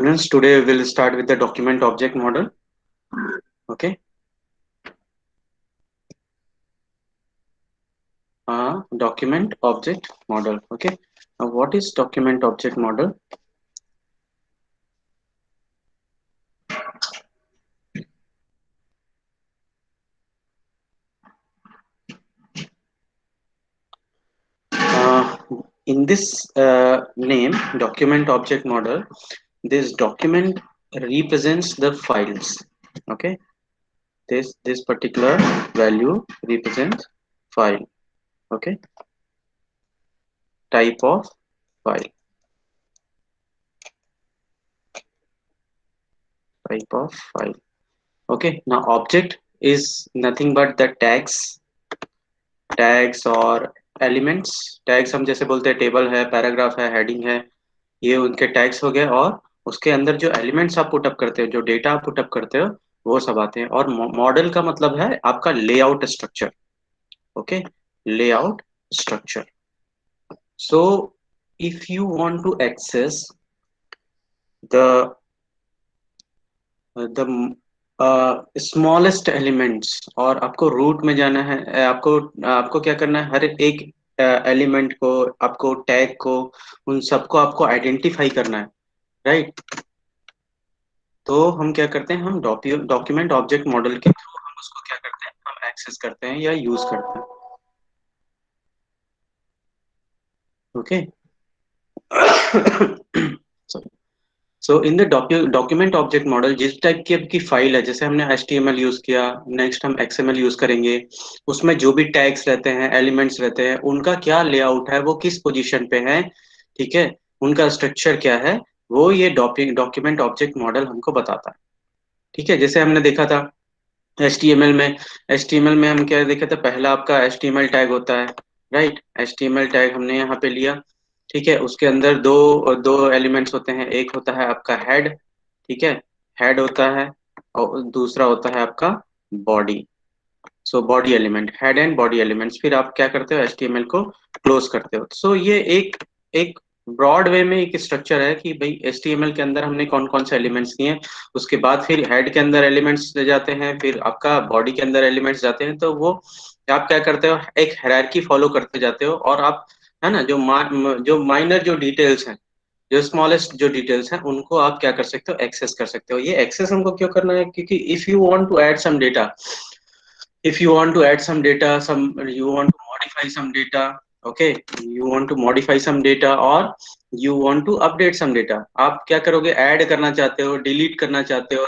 Students, today we will start with the document object model. Okay. Document object model. Okay. Now, what is document object model? Uh, in this name, document object model, this document represents the files. Okay. This particular value represents file. Okay. Type of file. Type of file. Okay. Now, object is nothing but the tags और elements. Tags हम जैसे बोलते हैं table है, paragraph है, heading है, ये उनके टैग्स हो गए। और उसके अंदर जो एलिमेंट्स आप पुटअप करते हो, जो डेटा आप पुटअप करते हो, वो सब आते हैं। और मॉडल का मतलब है आपका layout structure. Okay, layout structure. So if you want to access the the smallest elements, और आपको रूट में जाना है, आपको आपको क्या करना है, हर एक एलिमेंट को, आपको टैग को, उन सबको आपको आइडेंटिफाई करना है, राइट। तो हम क्या करते हैं, हम डॉक्यूमेंट ऑब्जेक्ट मॉडल के थ्रू हम उसको क्या करते हैं, हम एक्सेस करते हैं या यूज करते हैं। Okay. So in the document object model, जिस टाइप की आपकी फाइल है, जैसे हमने HTML यूज किया, नेक्स्ट हम XML यूज करेंगे, उसमें जो भी टैग्स रहते हैं, एलिमेंट्स रहते हैं, उनका क्या लेआउट है, वो किस पोजीशन पे है, ठीक है, उनका स्ट्रक्चर क्या है, वो ये डॉक्यूमेंट ऑब्जेक्ट मॉडल हमको बताता है। ठीक है, जैसे हमने देखा था HTML में। HTML में हम क्या देखे थे, पहला आपका HTML टैग होता है, राइट। HTML टैग हमने यहाँ पे लिया, ठीक है। उसके अंदर दो दो एलिमेंट्स होते हैं, एक होता है आपका हेड, ठीक है, हेड होता है, और दूसरा होता है आपका body. So body element, head and body elements, फिर आप क्या करते हो, HTML को क्लोज करते हो। सो ये एक एक ब्रॉड वे में एक स्ट्रक्चर है कि भाई HTML के अंदर हमने कौन कौन से एलिमेंट्स लिए हैं, उसके बाद फिर हेड के अंदर एलिमेंट्स जाते हैं, फिर आपका बॉडी के अंदर एलिमेंट्स जाते हैं। तो वो आप क्या करते हो, एक हायरार्की फॉलो करते जाते हो, और आप, है ना, जो माइनर जो डिटेल्स हैं, जो स्मॉलेस्ट जो डिटेल्स हैं, उनको आप क्या कर सकते हो, एक्सेस कर सकते हो। ये एक्सेस हमको क्यों करना है, क्योंकि if you want to add some data, if you want to add some data, some you want to modify some data, okay, you want to modify some data, or you want to update some data, आप क्या करोगे, add करना चाहते हो, delete करना चाहते हो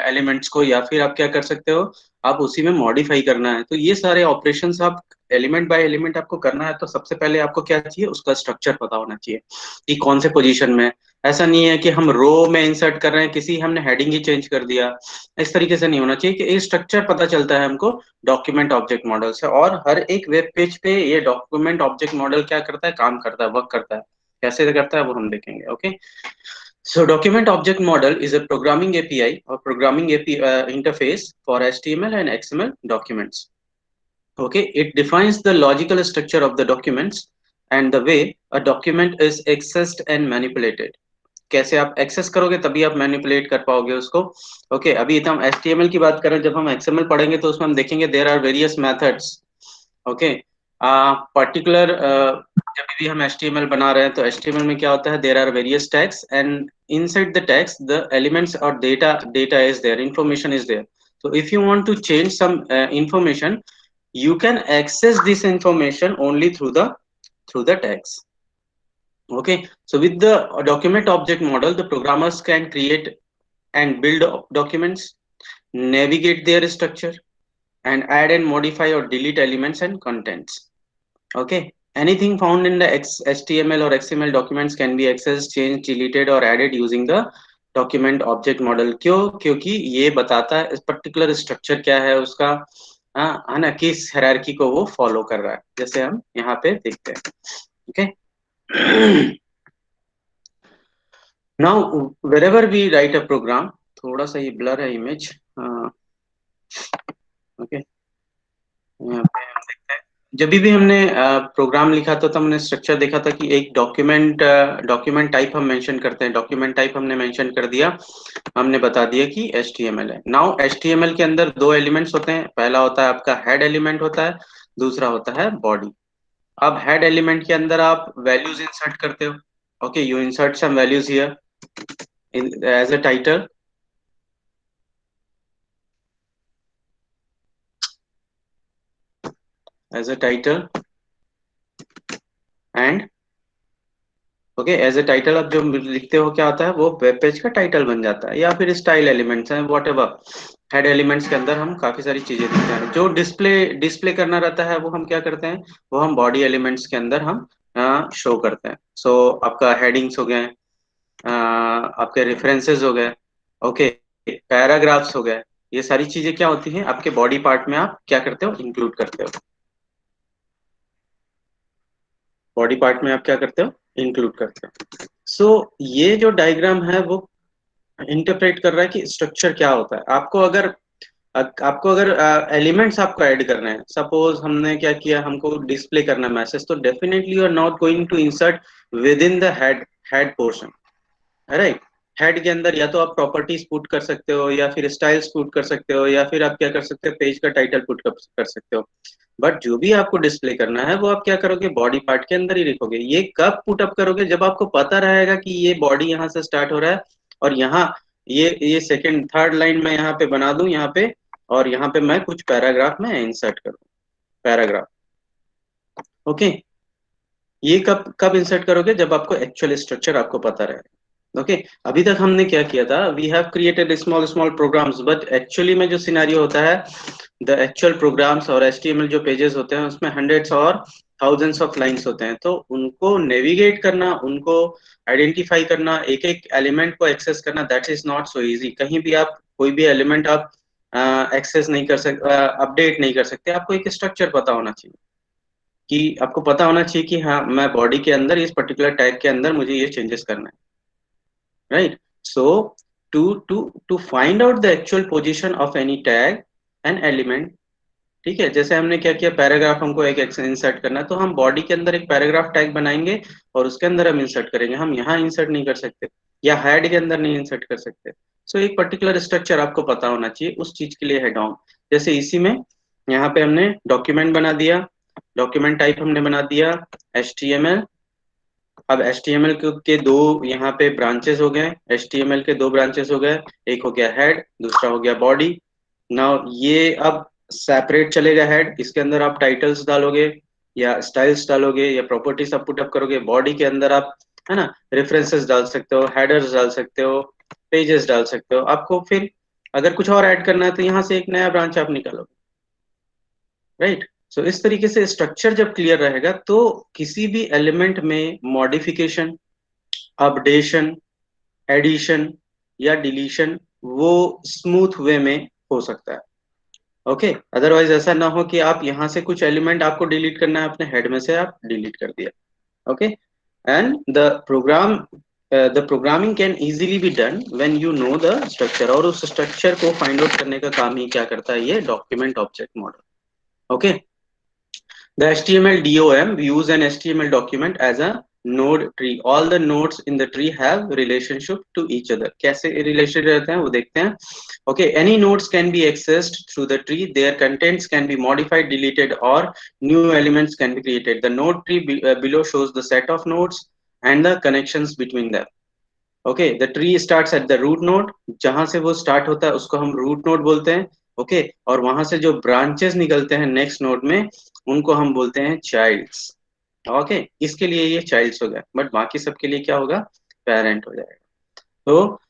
elements को, या फिर आप क्या कर सकते हो, आप उसी में मॉडिफाई करना है। तो ये सारे ऑपरेशंस आप एलिमेंट बाय एलिमेंट आपको करना है। तो सबसे पहले आपको क्या चाहिए, उसका स्ट्रक्चर पता होना चाहिए कि कौन से पोजीशन में। ऐसा नहीं है कि हम रो में इंसर्ट कर रहे हैं, किसी हमने हेडिंग ही चेंज कर दिया, इस तरीके से नहीं होना चाहिए। कि ये स्ट्रक्चर पता चलता है हमको डॉक्यूमेंट ऑब्जेक्ट मॉडल से। और हर एक वेब पेज पे ये डॉक्यूमेंट ऑब्जेक्ट मॉडल क्या करता है, काम करता है, वर्क करता है। कैसे करता है वो हम देखेंगे। Okay, so document object model is a programming API और programming API interface for HTML and XML documents. Okay, it defines the logical structure of the documents and the way a document is accessed and manipulated. कैसे आप access करोगे तभी आप manipulate कर पाओगे उसको। Okay, अभी तो हम HTML की बात करें, जब हम XML पढ़ेंगे तो उसमें हम देखेंगे there are various methods. Okay, particular जब भी हम HTML बना रहे हैं तो HTML में क्या होता है, there are various tags, and inside the tags the elements और data is there, information is there. So if you want to change some information, you can access this information only through the tags. Okay, so with the document object model, the programmers can create and build documents, navigate their structure, and add and modify or delete elements and contents. Okay, anything found in the HTML or XML documents can be accessed, changed, deleted, or added using the document object model. क्यों, क्योंकि ये बताता है इस particular structure क्या है उसका, हाँ, है ना, किस हायरार्की को वो फॉलो कर रहा है, जैसे हम यहाँ पे देखते हैं। Okay, now wherever we write a program, थोड़ा सा ये ब्लर है इमेज, ओके, यहाँ पे हम देखते हैं। जब भी हमने प्रोग्राम लिखा था तो हमने स्ट्रक्चर देखा था कि एक डॉक्यूमेंट टाइप हम मेंशन करते हैं, डॉक्यूमेंट टाइप हमने मेंशन कर दिया, हमने बता दिया कि HTML है। नाउ HTML के अंदर दो एलिमेंट्स होते हैं, पहला होता है आपका हेड एलिमेंट होता है, दूसरा होता है बॉडी। अब हेड एलिमेंट के अंदर आप वैल्यूज इंसर्ट करते हो। Okay, you insert some values here in as a title, as a title and okay, as a title आप जो लिखते हो क्या होता है, वो वेब पेज का टाइटल बन जाता है, या फिर स्टाइल एलिमेंट्स हैं वॉट एवर। हेड एलिमेंट्स के अंदर हम काफी सारी चीजें लिखते हैं, जो डिस्प्ले डिस्प्ले करना रहता है वो हम क्या करते हैं, वो हम बॉडी एलिमेंट्स के अंदर हम शो करते हैं। सो आपका हेडिंग्स हो गए, आपके रेफरेंसेस हो गए, ओके, पैराग्राफ्स हो गए, ये सारी चीजें क्या होती हैं आपके बॉडी पार्ट में, आप क्या करते हो, इंक्लूड करते हो। बॉडी पार्ट में आप क्या करते हो, इंक्लूड करते हो। सो ये जो डायग्राम है वो इंटरप्रेट कर रहा है कि स्ट्रक्चर क्या होता है। आपको अगर एलिमेंट्स आपको ऐड करने हैं, सपोज हमने क्या किया, हमको डिस्प्ले करना मैसेज, तो definitely you are not going to insert within the head portion, right. Head के अंदर या तो आप प्रॉपर्टीज पुट कर सकते हो, या फिर स्टाइल्स पुट कर सकते हो, या फिर आप क्या कर सकते हो, पेज का टाइटल पुट कर सकते हो। बट जो भी आपको डिस्प्ले करना है वो आप क्या करोगे, बॉडी पार्ट के अंदर ही लिखोगे। ये कब पुट अप करोगे, जब आपको पता रहेगा कि ये बॉडी यहाँ से स्टार्ट हो रहा है, और यहाँ ये सेकंड थर्ड लाइन में यहाँ पे बना दूं यहाँ पे, और यहाँ पे मैं कुछ पैराग्राफ में इंसर्ट करूँ, पैराग्राफ। ओके, ये कब कब इंसर्ट करोगे, जब आपको एक्चुअल स्ट्रक्चर आपको पता रहे। ओके, अभी तक हमने क्या किया था, we have created small small programs, but actually में जो सिनेरियो होता है, द एक्चुअल प्रोग्राम्स और HTML जो पेजेस होते हैं उसमें हंड्रेड्स और थाउजेंड्स ऑफ लाइंस होते हैं, तो उनको नेविगेट करना, उनको आइडेंटिफाई करना, एक एक एलिमेंट को एक्सेस करना, that is not so easy. कहीं भी आप कोई भी एलिमेंट आप एक्सेस नहीं कर सकते, अपडेट नहीं कर सकते, आपको एक स्ट्रक्चर पता होना चाहिए, कि आपको पता होना चाहिए कि हाँ, मैं बॉडी के अंदर इस पर्टिकुलर टैग के अंदर मुझे ये चेंजेस करना है, right. So to to to find out the actual position of any tag and element, ठीक है, जैसे हमने क्या किया, पैराग्राफ हमको एक इंसर्ट करना है, तो हम बॉडी के अंदर एक पैराग्राफ टैग बनाएंगे और उसके अंदर हम इंसर्ट करेंगे, हम यहाँ इंसर्ट नहीं कर सकते, या हेड के अंदर नहीं इंसर्ट कर सकते। सो एक पर्टिकुलर स्ट्रक्चर आपको पता होना चाहिए, उस चीज के लिए है डॉम। जैसे इसी में यहाँ पे हमने डॉक्यूमेंट बना दिया, डॉक्यूमेंट टाइप हमने बना दिया HTML। अब HTML के दो यहाँ पे ब्रांचेस हो गए, HTML के दो ब्रांचेस हो गए, एक हो गया हेड, दूसरा हो गया बॉडी। नाउ ये अब सेपरेट चलेगा, हेड इसके अंदर आप टाइटल्स डालोगे, या स्टाइल्स डालोगे, या प्रॉपर्टीज आप पुटअप करोगे। बॉडी के अंदर आप, है ना, रेफरेंसेस डाल सकते हो, हेडर्स डाल सकते हो, पेजेस डाल सकते हो। आपको फिर अगर कुछ और ऐड करना है तो यहाँ से एक नया ब्रांच आप निकालोगे, राइट। सो इस तरीके से स्ट्रक्चर जब क्लियर रहेगा तो किसी भी एलिमेंट में मॉडिफिकेशन, अपडेशन, एडिशन या डिलीशन वो स्मूथ वे में हो सकता है। ओके, अदरवाइज ऐसा ना हो कि आप यहाँ से कुछ एलिमेंट आपको डिलीट करना है, अपने हेड में से आप डिलीट कर दिया। Okay, and the programming can easily be done when you know the structure, और उस स्ट्रक्चर को फाइंड आउट करने का काम ही क्या करता है, ये document object model. Okay, the HTML DOM views an HTML document as a node tree. All the nodes in the tree have relationship to each other. कैसे रिलेशन रहते हैं वो देखते हैं। Okay, any nodes can be accessed through the tree. Their contents can be modified, deleted, or new elements can be created. The node tree below shows the set of nodes and the connections between them. Okay, the tree starts at the root node, जहां से वो start होता है उसको हम root node बोलते हैं। Okay, और वहां से जो ब्रांचेस निकलते हैं नेक्स्ट नोड में, उनको हम बोलते हैं चाइल्ड्स। ओके, इसके लिए ये चाइल्ड्स हो गया, बट बाकी सबके लिए क्या होगा, पेरेंट हो जाएगा। तो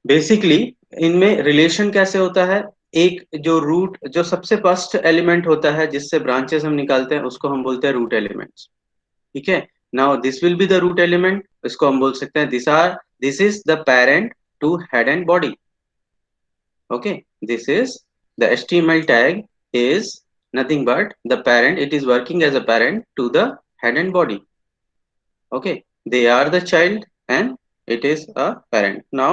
बेसिकली इनमें रिलेशन कैसे होता है, एक जो रूट, जो सबसे फर्स्ट एलिमेंट होता है जिससे ब्रांचेस हम निकालते हैं, उसको हम बोलते हैं रूट एलिमेंट्स। ठीक है, now this will be the root element, इसको हम बोल सकते हैं this is the parent to head and body. Okay, this is the HTML tag is nothing but the parent, it is working as a parent to the head and body. Okay, they are the child and it is a parent. Now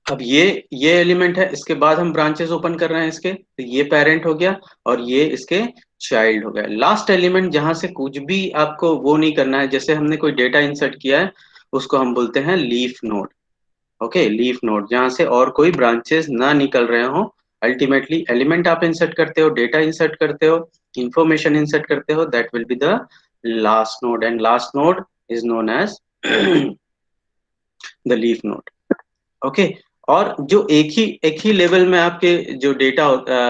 अब ये element है, इसके बाद हम branches open कर रहे हैं इसके, तो ये पेरेंट हो गया और ये इसके चाइल्ड हो गया। लास्ट एलिमेंट जहां से कुछ भी आपको वो नहीं करना है, जैसे हमने कोई डेटा इंसर्ट किया है, उसको हम बोलते हैं leaf node. Okay, leaf node जहां से और कोई ब्रांचेस ना निकल रहे हो। अल्टीमेटली एलिमेंट आप इंसर्ट करते हो, डेटा इंसर्ट करते हो, इंफॉर्मेशन इंसर्ट करते हो, that will be the last node, and last node is known as the leaf node. Okay. और जो एक ही लेवल में आपके जो डेटा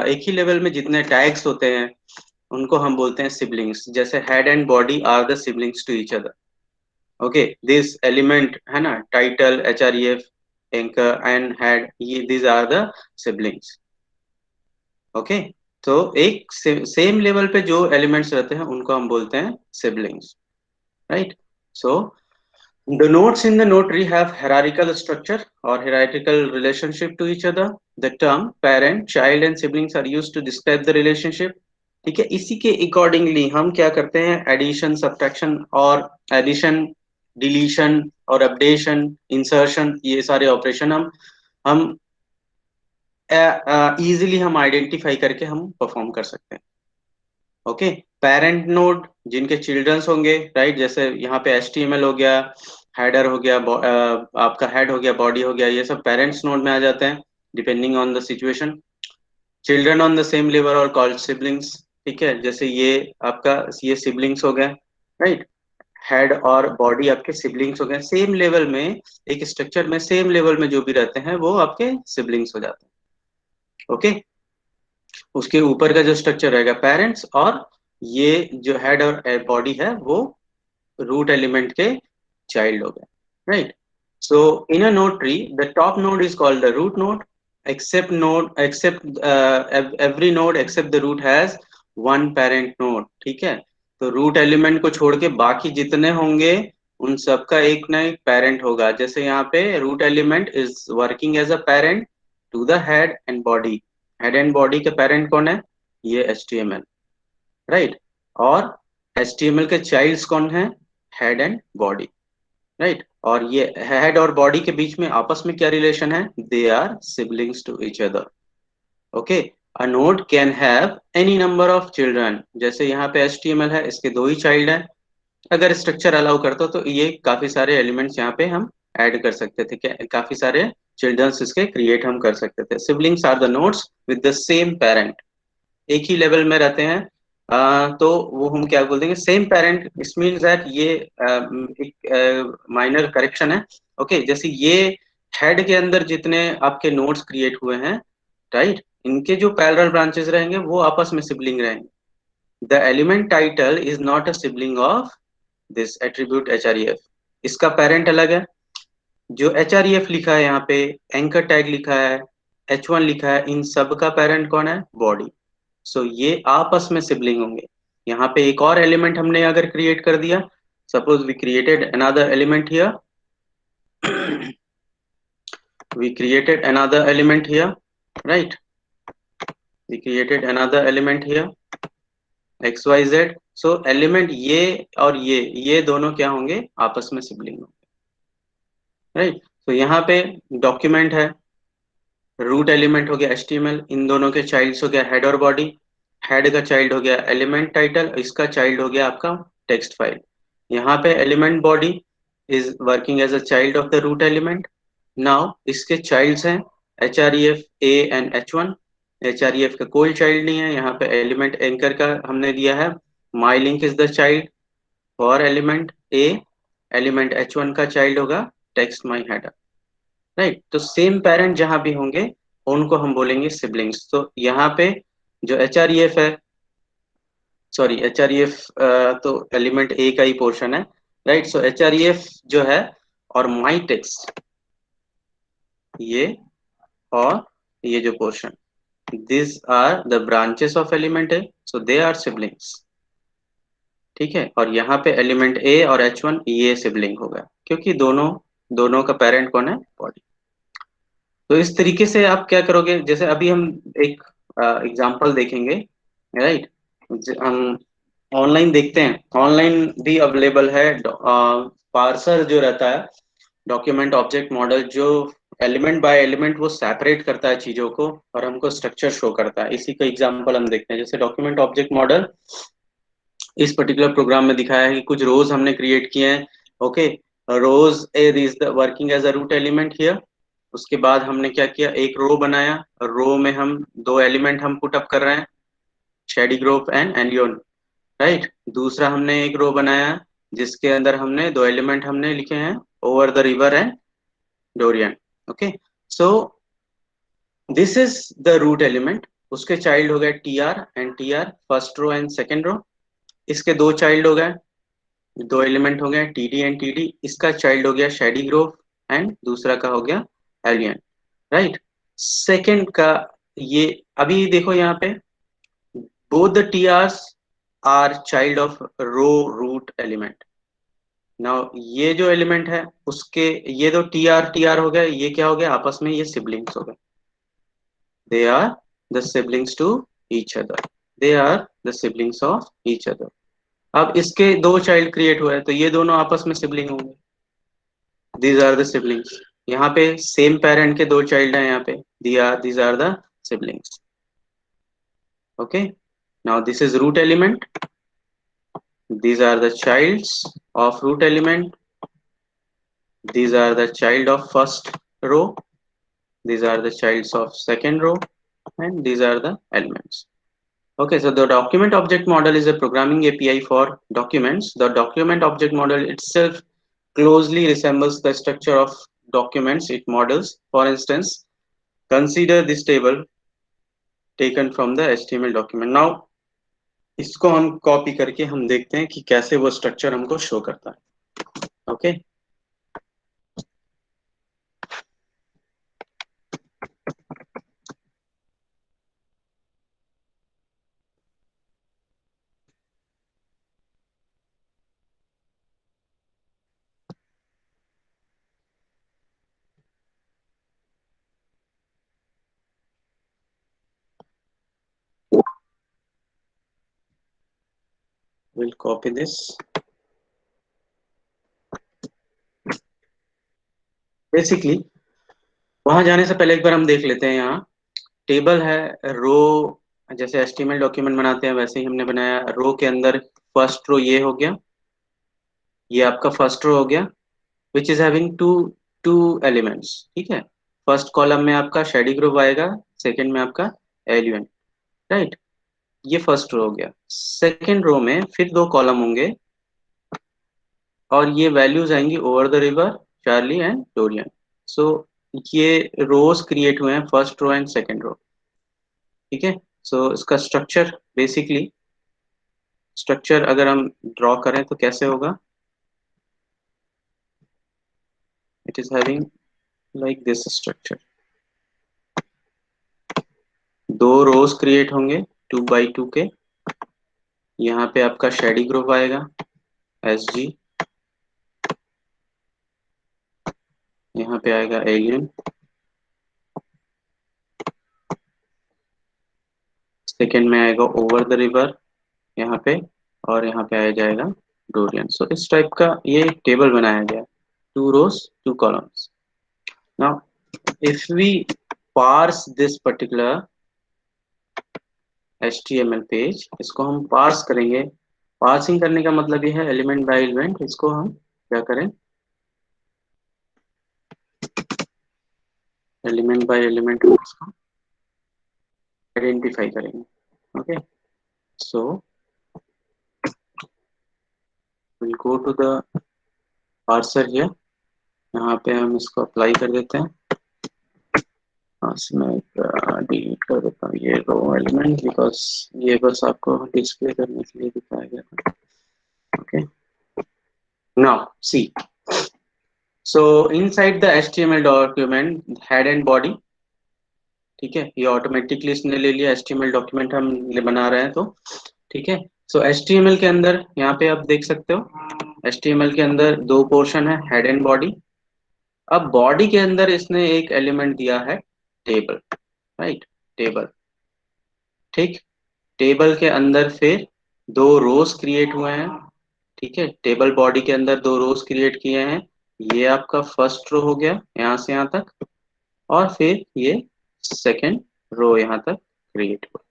एक ही लेवल में जितने टैग्स होते हैं उनको हम बोलते हैं सिबलिंग्स। जैसे head and body are the siblings to each other. Okay, this element है ना, title, HREF, anchor and head, ये these are the siblings. Okay, तो एक सेम लेवल पे जो एलिमेंट्स रहते हैं उनको हम बोलते हैं siblings, right. So the nodes in the node tree have hierarchical structure or hierarchical relationship to each other. The term parent, child and siblings are used to describe the relationship. ठीक है, इसी के अकॉर्डिंगली हम क्या करते हैं, addition, subtraction और addition, deletion और अपडेशन, इंसर्शन, ये सारे ऑपरेशन हम इजीली हम आइडेंटिफाई करके हम परफॉर्म कर सकते हैं। ओके, पेरेंट नोड जिनके चिल्ड्रंस होंगे, राइट, जैसे यहाँ पे HTML हो गया, हेडर हो गया, आपका हेड हो गया, बॉडी हो गया, ये सब पेरेंट्स नोड में आ जाते हैं depending on the situation. Children on the same level और कॉल्ड सिबलिंग्स। ठीक है, जैसे ये सिबलिंग्स हो गए, राइट। हेड और बॉडी आपके सिबलिंग्स हो गए, सेम लेवल में, एक स्ट्रक्चर में सेम लेवल में जो भी रहते हैं वो आपके सिबलिंग्स हो जाते हैं। ओके, उसके ऊपर का जो स्ट्रक्चर रहेगा पेरेंट्स, और ये जो हेड और बॉडी है वो रूट एलिमेंट के चाइल्ड हो गए, right. So in a node tree the top node is called the root node, except every node except the root has one parent node. ठीक है, तो रूट एलिमेंट को छोड़ के बाकी जितने होंगे उन सबका एक ना एक पेरेंट होगा। जैसे यहाँ पे root element is working as a parent to the head and body. Head and body के पेरेंट कौन है, ये HTML, राइट। और HTML के चाइल्ड्स कौन है, हेड एंड बॉडी, राइट। और ये हेड और बॉडी के बीच में आपस में क्या रिलेशन है, they are siblings to each other. Okay, a node can have any number of children. जैसे यहाँ पे HTML है, इसके दो ही चाइल्ड है। अगर स्ट्रक्चर अलाउ करता तो ये काफी सारे एलिमेंट्स यहाँ पे हम ऐड कर सकते थे, क्या काफी सारे चिल्ड्रंस इसके क्रिएट हम कर सकते थे। Siblings are the nodes with the same parent, एक ही लेवल में रहते हैं। तो वो हम क्या बोल देंगे, सेम पेरेंट। इस मीन्स दैट ये एक माइनर करेक्शन है। ओके, जैसे ये हेड के अंदर जितने आपके नोड्स क्रिएट हुए हैं, राइट, इनके जो पैरेलल ब्रांचेस रहेंगे वो आपस में सिबलिंग रहेंगे। The element title is not a sibling of this attribute HREF, इसका पेरेंट अलग है। जो HREF लिखा है यहाँ पे, एंकर टैग लिखा है, H1 लिखा है, इन सब का पेरेंट कौन है, बॉडी। सो ये आपस में सिबलिंग होंगे। यहाँ पे एक और एलिमेंट हमने अगर क्रिएट कर दिया, suppose we created another element here, we created another element here, right, we created another element here, XYZ। So element ये और ये दोनों क्या होंगे, आपस में सिबलिंग होंगे, राइट। तो यहाँ पे डॉक्यूमेंट है, रूट एलिमेंट हो गया HTML, इन दोनों के चाइल्ड्स हो गया हेड और बॉडी। हेड का चाइल्ड हो गया एलिमेंट टाइटल, इसका चाइल्ड हो गया आपका टेक्स्ट फाइल। यहाँ पे element body is working as a child of the root element. Now इसके चाइल्ड्स हैं HREF A and H1। HREF का कोई चाइल्ड नहीं है, यहाँ पे एलिमेंट एंकर का हमने दिया है, माई link is the child for element A। Element H1 का चाइल्ड होगा टेक्स्ट माई हेडर, राइट। तो सेम पेरेंट जहां भी होंगे उनको हम बोलेंगे सिबलिंग्स। तो यहाँ पे जो HREF है, सॉरी HREF तो एलिमेंट A का ही पोर्शन है, राइट। सो HREF जो है और माई टेक्स्ट, ये और ये जो portion, this are the branches of element A, so they are siblings. ठीक है, और यहाँ पे एलिमेंट A और H1 ये सिबलिंग होगा, क्योंकि दोनों दोनों का पेरेंट कौन है, बॉडी। तो इस तरीके से आप क्या करोगे, जैसे अभी हम एक एग्जांपल देखेंगे, राइट। हम ऑनलाइन देखते हैं, ऑनलाइन भी अवेलेबल है पार्सर जो रहता है, डॉक्यूमेंट ऑब्जेक्ट मॉडल जो एलिमेंट बाय एलिमेंट वो सेपरेट करता है चीजों को और हमको स्ट्रक्चर शो करता है। इसी का एग्जांपल हम देखते हैं, जैसे डॉक्यूमेंट ऑब्जेक्ट मॉडल इस पर्टिकुलर प्रोग्राम में दिखाया है कि कुछ रोज हमने क्रिएट किए हैं। Okay, rows is the working as a root element here. उसके बाद हमने क्या किया, एक रो बनाया, रो में हम दो एलिमेंट हम पुट अप कर रहे हैं, shady group and alien, right. दूसरा हमने एक रो बनाया जिसके अंदर हमने दो एलिमेंट हमने लिखे हैं, ओवर द रिवर एंड डोरियन। Okay, so this is the root element. उसके चाइल्ड हो गए T R and T R, first row and second row. इसके दो चाइल्ड हो गए, दो एलिमेंट हो गए T D and T D. इसका चाइल्ड हो गया शेडी ग्रोव एंड दूसरा का हो गया एलियन, राइट। सेकेंड का ये, अभी देखो यहाँ पे both the TRs are child of row root element। Now ये जो एलिमेंट है उसके, ये दो टी आर हो गए, ये क्या हो गया, आपस में ये सिबलिंग्स हो गए। They are the siblings to each other, they are the siblings of each other. अब इसके दो चाइल्ड क्रिएट हुए हैं तो ये दोनों आपस में सिबलिंग होंगे, दीज आर द सिबलिंग्स। यहाँ पे सेम पेरेंट के दो चाइल्ड हैं, यहाँ पे these are the siblings. Okay, now this is root element, these are the childs of root element, these are the child of first row, these are the childs of second row, and these are the elements. Okay, so the document object model is a programming API for documents. The document object model itself closely resembles the structure of documents it models. For instance, consider this table taken from the HTML document. Now इसको हम copy करके हम देखते हैं कि कैसे वो structure हमको शो करता है। Okay, we'll copy this। Basically वहां जाने से पहले एक बार हम देख लेते हैं, यहाँ टेबल है, रो, जैसे एचटीएमएल डॉक्यूमेंट बनाते हैं वैसे ही हमने बनाया। रो के अंदर फर्स्ट रो ये हो गया, ये आपका फर्स्ट रो हो गया, which is having two two elements, ठीक है। फर्स्ट कॉलम में आपका शेडी ग्रुप आएगा, सेकंड में आपका एलिमेंट, राइट। ये फर्स्ट रो हो गया। सेकंड रो में फिर दो कॉलम होंगे और ये वैल्यूज आएंगी over the river, Charlie and Dorian. So ये रोज क्रिएट हुए हैं, first row and second row, ठीक है। सो इसका स्ट्रक्चर, बेसिकली स्ट्रक्चर अगर हम ड्रॉ करें तो कैसे होगा, it is having like this structure. दो रोज क्रिएट होंगे 2 बाई 2 के। यहाँ पे आपका शेडी ग्रुप आएगा एस जी, यहाँ पे आएगा एलियन, सेकेंड में आएगा ओवर द रिवर यहाँ पे, और यहाँ पे आ जाएगा डोरियन। सो इस टाइप का ये टेबल बनाया गया, 2 rows 2 columns। Now if we parse this particular HTML page, इसको हम पार्स करेंगे। पार्सिंग करने का मतलब ये है एलिमेंट बाय एलिमेंट इसको हम क्या करें, एलिमेंट बाय एलिमेंट इसको आइडेंटिफाई करेंगे। Okay, so will go to the parser here, यहाँ पे हम इसको अप्लाई कर देते हैं। मैं डिलीट कर देता हूँ ये रो एलिमेंट, बिकॉज ये बस आपको डिस्प्ले करने के लिए दिखाया गया था। Okay, now see, so inside the HTML document head and body, ठीक है, ये ऑटोमेटिकली इसने ले लिया, HTML डॉक्यूमेंट हम बना रहे हैं तो, ठीक है। सो HTML के अंदर यहाँ पे आप देख सकते हो, HTML के अंदर दो पोर्शन है, हेड एंड बॉडी। अब बॉडी के अंदर इसने एक एलिमेंट दिया है टेबल, राइट, टेबल, ठीक। टेबल के अंदर फिर दो रोज क्रिएट हुए हैं, ठीक है। टेबल बॉडी के अंदर दो रोज क्रिएट किए हैं, ये आपका फर्स्ट रो हो गया यहाँ से यहाँ तक, और फिर ये सेकेंड रो यहाँ तक क्रिएट हुआ।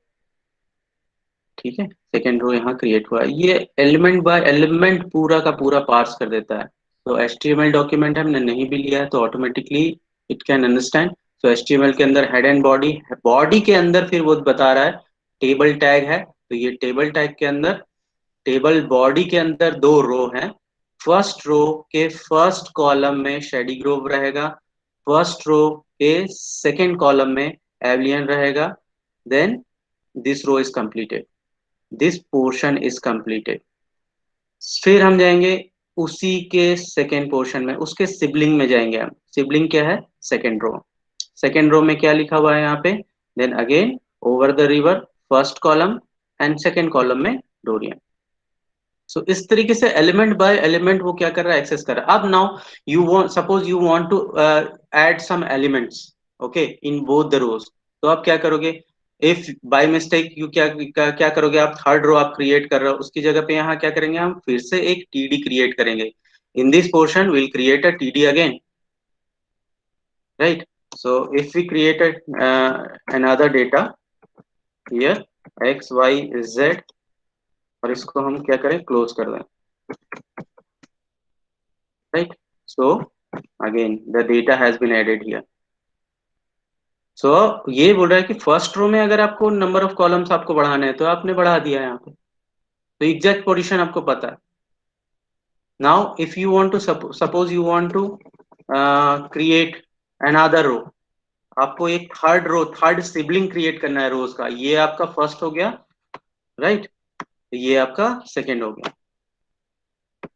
ठीक है, सेकेंड रो यहाँ क्रिएट हुआ। ये एलिमेंट बाय एलिमेंट पूरा का पूरा पार्स कर देता है। तो HTML डॉक्यूमेंट हमने नहीं भी लिया है तो ऑटोमेटिकली इट कैन अंडरस्टैंड। तो HTML के अंदर हेड एंड बॉडी, बॉडी के अंदर फिर वो बता रहा है टेबल टैग है, तो ये टेबल टैग के अंदर, टेबल बॉडी के अंदर दो रो हैं। फर्स्ट रो के फर्स्ट कॉलम में शेडी ग्रोव रहेगा, फर्स्ट रो के सेकेंड कॉलम में एवलियन रहेगा। Then this row is completed, this portion is completed. फिर हम जाएंगे उसी के सेकेंड पोर्शन में, उसके सिबलिंग में जाएंगे हम। सिबलिंग क्या है? Second row. सेकेंड रो में क्या लिखा हुआ है यहाँ पे? Then again over the river, first column and second column में डोरियन। सो इस तरीके से एलिमेंट बाय एलिमेंट वो क्या कर रहा है? एक्सेस कर रहा है। अब now you want, suppose you want to add some elements, okay, in both the rows. तो आप क्या करोगे? इफ बाय मिस्टेक यू क्या करोगे? आप थर्ड रो आप क्रिएट कर रहे हो, उसकी जगह पे यहाँ क्या करेंगे? हम फिर से एक टीडी क्रिएट करेंगे। In this portion will create a TD again, right? So if we create another data here x y z, और इसको हम क्या करें? क्लोज कर दें, right? So again the data has been added here. So ये बोल रहा है कि फर्स्ट रो में अगर आपको नंबर ऑफ कॉलम्स आपको बढ़ाने हैं तो आपने बढ़ा दिया है यहाँ पे, तो एग्जैक्ट पोजीशन आपको पता है। Now if you want to suppose you want to create another row, आपको एक third row, third sibling create करना है रोज का। ये आपका फर्स्ट हो गया, राइट? ये आपका सेकेंड हो गया।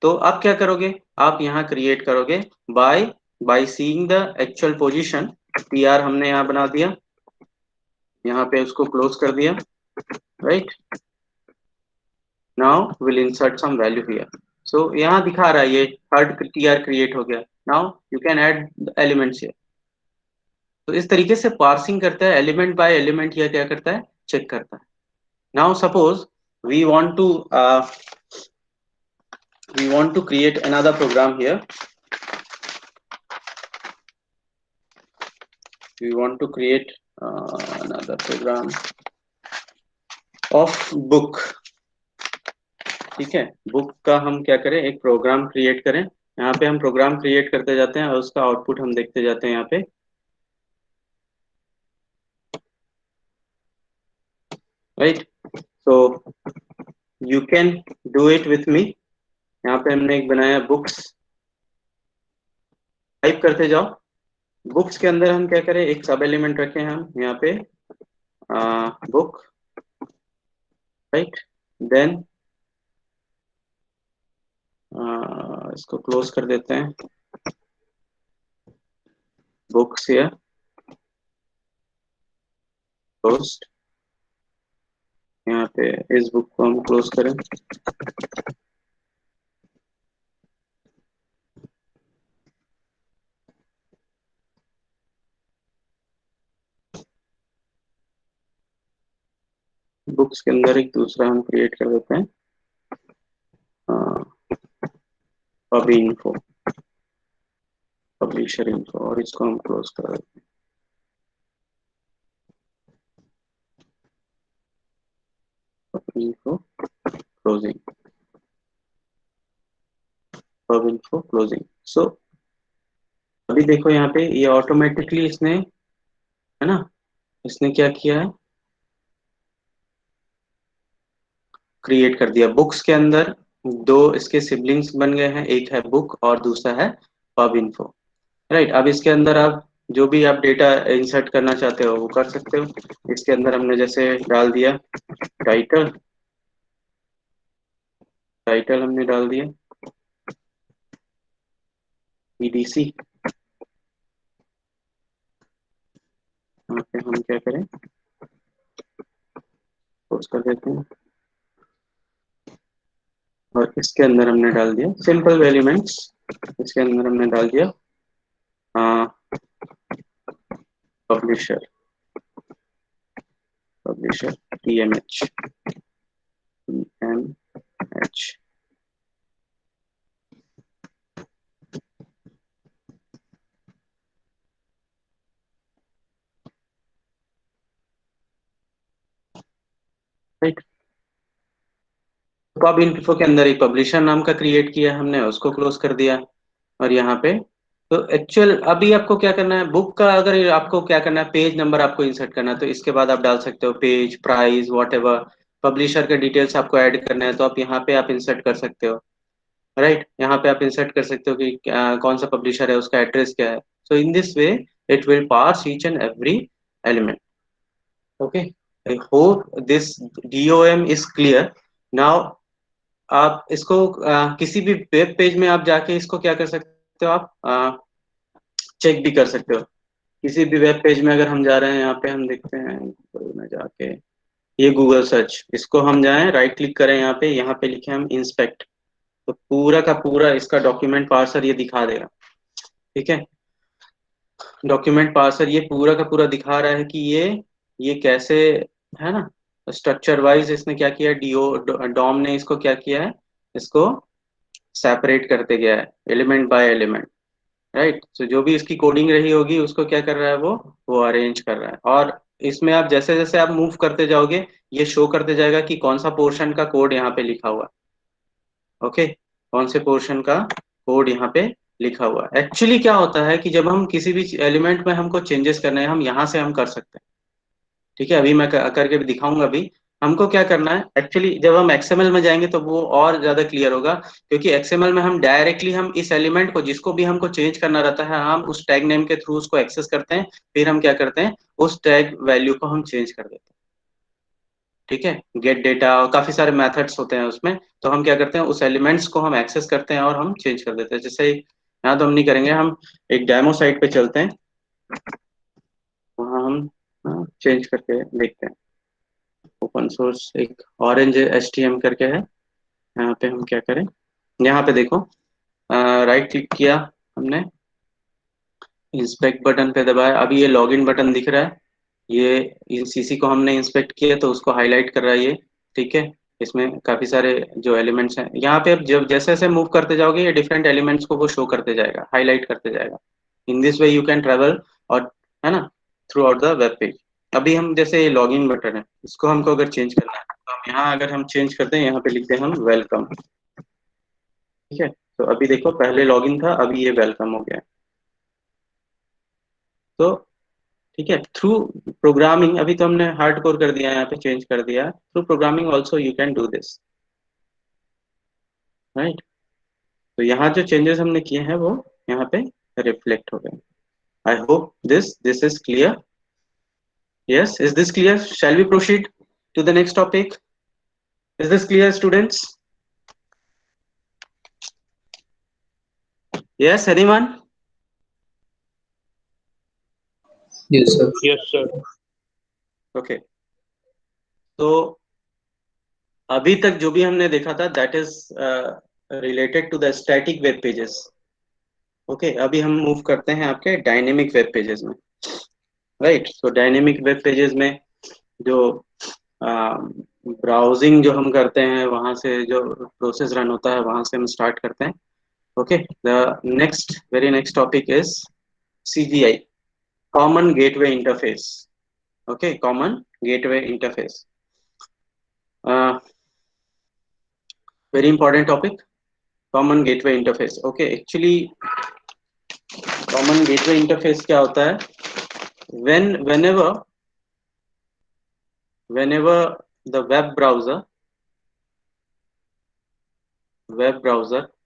तो आप क्या करोगे? आप यहाँ क्रिएट करोगे by by seeing the actual position. PR हमने यहाँ बना दिया, यहाँ पे उसको क्लोज कर दिया, right? Now will insert some value here. So यहाँ दिखा रहा है ये थर्ड TR क्रिएट हो गया। Now you can add elements here. तो इस तरीके से पार्सिंग करता है, एलिमेंट बाय एलिमेंट। यह क्या करता है? चेक करता है। Now suppose we want to create another program here. We want to create another program of book। ठीक है, बुक का हम क्या करें? एक प्रोग्राम क्रिएट करें। यहाँ पे हम प्रोग्राम क्रिएट करते जाते हैं और उसका आउटपुट हम देखते जाते हैं यहाँ पे, right? So you can do it with me. यहाँ पे हमने एक बनाया बुक्स, टाइप करते जाओ। बुक्स के अंदर हम क्या करें? एक सब एलिमेंट रखें हम यहाँ पे, बुक, राइट? देन इसको क्लोज कर देते हैं, बुक्स या क्लोज्ड। यहाँ पे इस बुक को हम क्लोज करें, बुक्स के अंदर एक दूसरा हम क्रिएट कर देते हैं, हॉबी इन्फो, पब्लिशर इन्फो, और इसको हम क्लोज कर देते हैं। Hobby info closing, hobby info closing. So अभी देखो यहाँ पे ये ऑटोमेटिकली इसने, है ना, इसने क्या किया है? क्रिएट कर दिया। बुक्स के अंदर दो इसके सिबलिंग्स बन गए हैं, एक है बुक और दूसरा है पब इन्फो, राइट? अब इसके अंदर आप जो भी आप डेटा इंसर्ट करना चाहते हो वो कर सकते हो। इसके अंदर हमने जैसे डाल दिया टाइटल, टाइटल हमने डाल दिया EDC। यहाँ पे हम क्या करें? पोस्ट कर देते हैं, और इसके अंदर हमने डाल दिया सिंपल एलिमेंट्स। इसके अंदर हमने डाल दिया publisher, publisher TMH, TMH। Right. Pub info के अंदर एक पब्लिशर नाम का क्रिएट किया हमने, उसको क्लोज कर दिया। और यहाँ पे तो एक्चुअल अभी आपको क्या करना है, बुक का अगर आपको क्या करना है, पेज नंबर आपको इंसर्ट करना है, तो इसके बाद आप डाल सकते हो page, price, what ever. Publisher के डिटेल्स आपको ऐड करना है तो आप यहाँ पे आप इंसर्ट कर सकते हो। राइट, यहाँ पे आप इंसर्ट कर सकते हो कि कौन सा पब्लिशर है, उसका एड्रेस क्या है। So in this way it will parse each and every element. Okay, I hope this DOM is clear now. आप इसको किसी भी वेब पेज में आप जाके इसको क्या कर सकते हो, आप चेक भी कर सकते हो। किसी भी वेब पेज में अगर हम जा रहे हैं, यहाँ पे हम देखते हैं गूगल में जाके, ये गूगल सर्च, इसको हम जाएं, राइट क्लिक करें, यहाँ पे लिखे हम इंस्पेक्ट, तो पूरा का पूरा इसका डॉक्यूमेंट पार्सर ये दिखा देगा। ठीक है, डॉक्यूमेंट पार्सर ये पूरा का पूरा दिखा रहा है कि ये कैसे, है ना, स्ट्रक्चर वाइज इसने क्या किया, डॉम ने इसको क्या किया है, इसको सेपरेट करते गया है एलिमेंट बाय एलिमेंट। राइट, तो जो भी इसकी कोडिंग रही होगी उसको क्या कर रहा है, वो अरेंज कर रहा है। और इसमें आप जैसे जैसे आप मूव करते जाओगे, ये शो करते जाएगा कि कौन सा पोर्शन का कोड यहाँ पे लिखा हुआ है। ओके, कौन से पोर्शन का कोड यहाँ पे लिखा हुआ है। एक्चुअली क्या होता है कि जब हम किसी भी एलिमेंट में हमको चेंजेस करने हैं, हम यहाँ से हम कर सकते हैं। ठीक है, अभी मैं करके भी दिखाऊंगा अभी। हमको क्या करना है एक्चुअली, जब हम एक्सएमएल में जाएंगे तो वो और ज्यादा क्लियर होगा, क्योंकि एक्सएमएल में हम डायरेक्टली हम इस एलिमेंट को जिसको भी हमको चेंज करना रहता है, हम उस टैग नेम के थ्रू उसको एक्सेस करते हैं, फिर हम क्या करते हैं, उस टैग वैल्यू को हम चेंज कर देते हैं। ठीक है, गेट डेटा और काफी सारे मेथड्स होते हैं उसमें, तो हम क्या करते हैं, उस एलिमेंट्स को हम एक्सेस करते हैं और हम चेंज कर देते हैं। जैसे यहाँ तो हम नहीं करेंगे, हम एक डेमो साइट पे चलते हैं, वहाँ हम चेंज करके देखते हैं। ओपन सोर्स एक ऑरेंज एचटीएम करके है, यहाँ पे हम क्या करें, यहाँ पे देखो, राइट क्लिक किया हमने, इंस्पेक्ट बटन पे दबाया, अभी ये लॉगिन बटन दिख रहा है, ये सीसी को हमने इंस्पेक्ट किया तो उसको हाईलाइट कर रहा है ये। ठीक है, इसमें काफी सारे जो एलिमेंट्स हैं, यहाँ पे अब जब जैसे जैसे मूव करते जाओगे ये डिफरेंट एलिमेंट्स को वो शो करते जाएगा, हाईलाइट करते जाएगा। इन this way you can travel, और है ना, through out the web page. अभी हम जैसे ये लॉगिन बटन है, इसको हमको अगर चेंज करना है तो हम यहाँ अगर हम चेंज करते हैं, यहाँ पे लिखते हैं हम वेलकम। ठीक है, तो अभी देखो पहले लॉगिन था, अभी ये वेलकम हो गया है। तो ठीक है, थ्रू प्रोग्रामिंग, अभी तो हमने हार्ड कोर कर दिया है, यहाँ पे चेंज कर दिया, through programming also you can do this. Right, तो यहाँ जो चेंजेस हमने किए हैं वो यहाँ पे रिफ्लेक्ट हो गए। I hope this is clear. Yes, is this clear, shall we proceed to the next topic? Is this clear students? Yes, anyone? Yes, sir. Yes, sir. Okay, तो अभी तक जो भी हमने देखा था that is related to the static web pages. Okay, अभी हम मूव करते हैं आपके डायनेमिक वेब पेजेस में। राइट, तो डायनेमिक वेब पेजेस में जो ब्राउजिंग जो हम करते हैं, वहां से जो प्रोसेस रन होता है, वहां से हम स्टार्ट करते हैं। Okay, the next very next topic is CGI, common gateway interface. Okay, common gateway interface, very important topic, common gateway interface. Okay, actually common gateway interface क्या होता है, whenever the web browser,